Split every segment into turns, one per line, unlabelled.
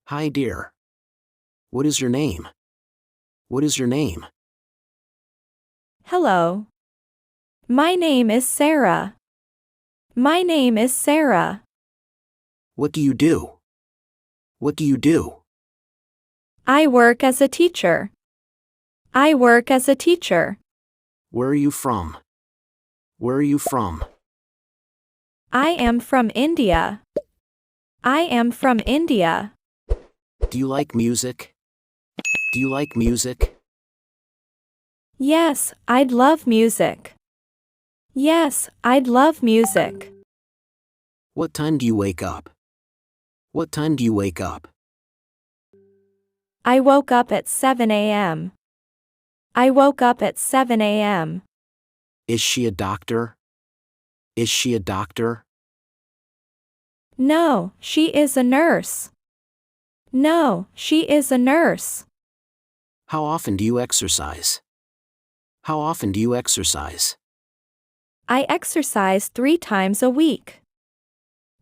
Hi dear. What is your name? What is your name?
Hello. My name is Sarah. My name is Sarah.
What do you do? What do you do?
I work as a teacher. I work as a teacher.
Where are you from? Where are you from?
I am from India. I am from India.
Do you like music? Do you like music?
Yes, I'd love music. Yes, I'd love music.
What time do you wake up? What time do you wake up?
I woke up at 7 a.m. I woke up at 7 a.m.
Is she a doctor? Is she a doctor?
No, she is a nurse. No, she is a nurse.
How often do you exercise? How often do you exercise?
I exercise 3 times a week.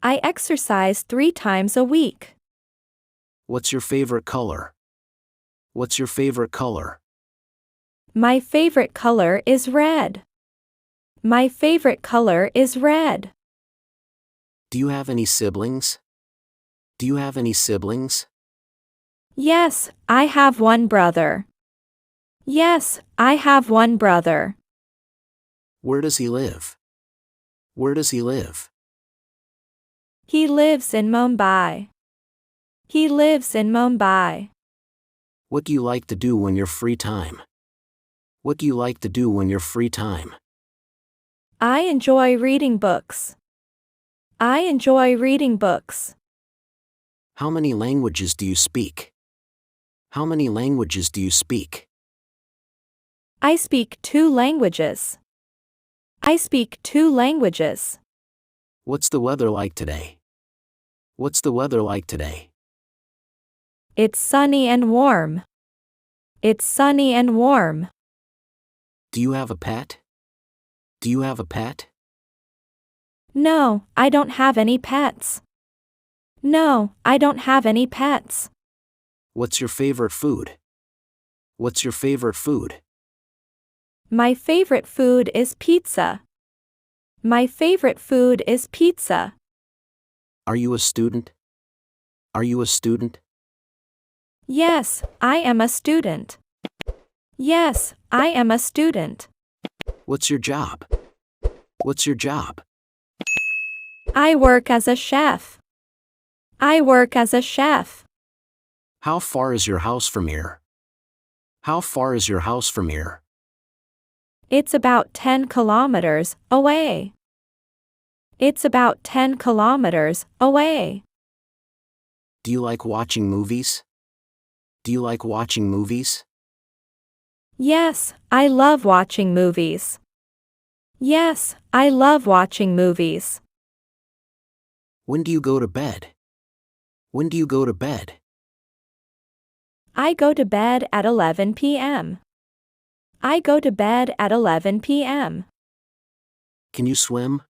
I exercise 3 times a week.
What's your favorite color? What's your favorite color?
My favorite color is red. My favorite color is red.
Do you have any siblings? Do you have any siblings?
Yes, I have one brother. Yes, I have one brother.
Where does he live? Where does he live?
He lives in Mumbai. He lives in Mumbai.
What do you like to do when you're free time? What do you like to do when you're free time?
I enjoy reading books. I enjoy reading books.
How many languages do you speak? How many languages do you speak?
I speak 2 languages. I speak 2 languages.
What's the weather like today? What's the weather like today?
It's sunny and warm. It's sunny and warm.
Do you have a pet? Do you have a pet?
No, I don't have any pets. No, I don't have any pets.
What's your favorite food? What's your favorite food?
My favorite food is pizza. My favorite food is pizza.
Are you a student? Are you a student?
Yes, I am a student. Yes, I am a student.
What's your job? What's your job?
I work as a chef. I work as a chef.
How far is your house from here? How far is your house from here?
It's about 10 kilometers away. It's about 10 kilometers away.
Do you like watching movies? Do you like watching movies?
Yes, I love watching movies. Yes, I love watching movies.
When do you go to bed? When do you go to bed?
I go to bed at 11 p.m. I go to bed at 11 p.m.
Can you swim?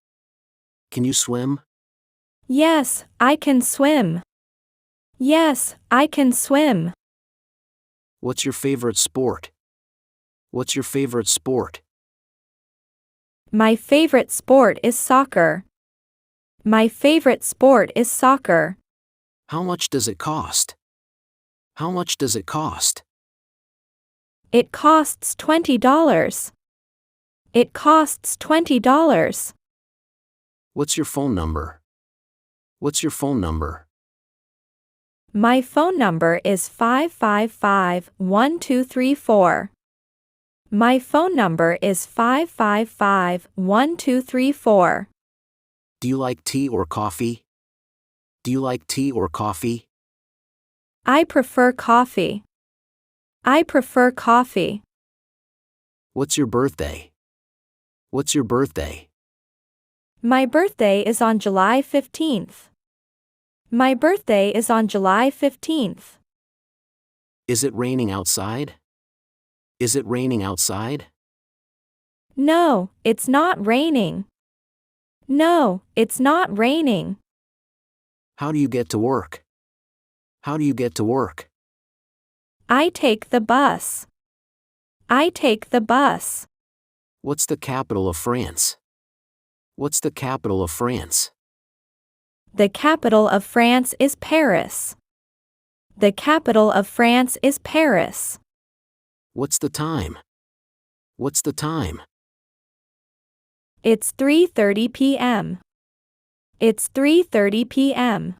Can you swim?
Yes, I can swim. Yes, I can swim.
What's your favorite sport? What's your favorite sport?
My favorite sport is soccer. My favorite sport is soccer.
How much does it cost? How much does it cost?
It costs $20. It costs $20.
What's your phone number? What's your phone number?
My phone number is 555-1234. My phone number is 555-1234.
Do you like tea or coffee? Do you like tea or coffee?
I prefer coffee. I prefer coffee.
What's your birthday? What's your birthday?
My birthday is on July 15th. My birthday is on July 15th.
Is it raining outside? Is it raining outside?
No, it's not raining. No, it's not raining.
How do you get to work? How do you get to work?
I take the bus. I take the bus.
What's the capital of France? What's the capital of France?
The capital of France is Paris. The capital of France is Paris.
What's the time? What's the time?
It's 3:30 p.m. It's 3:30 p.m.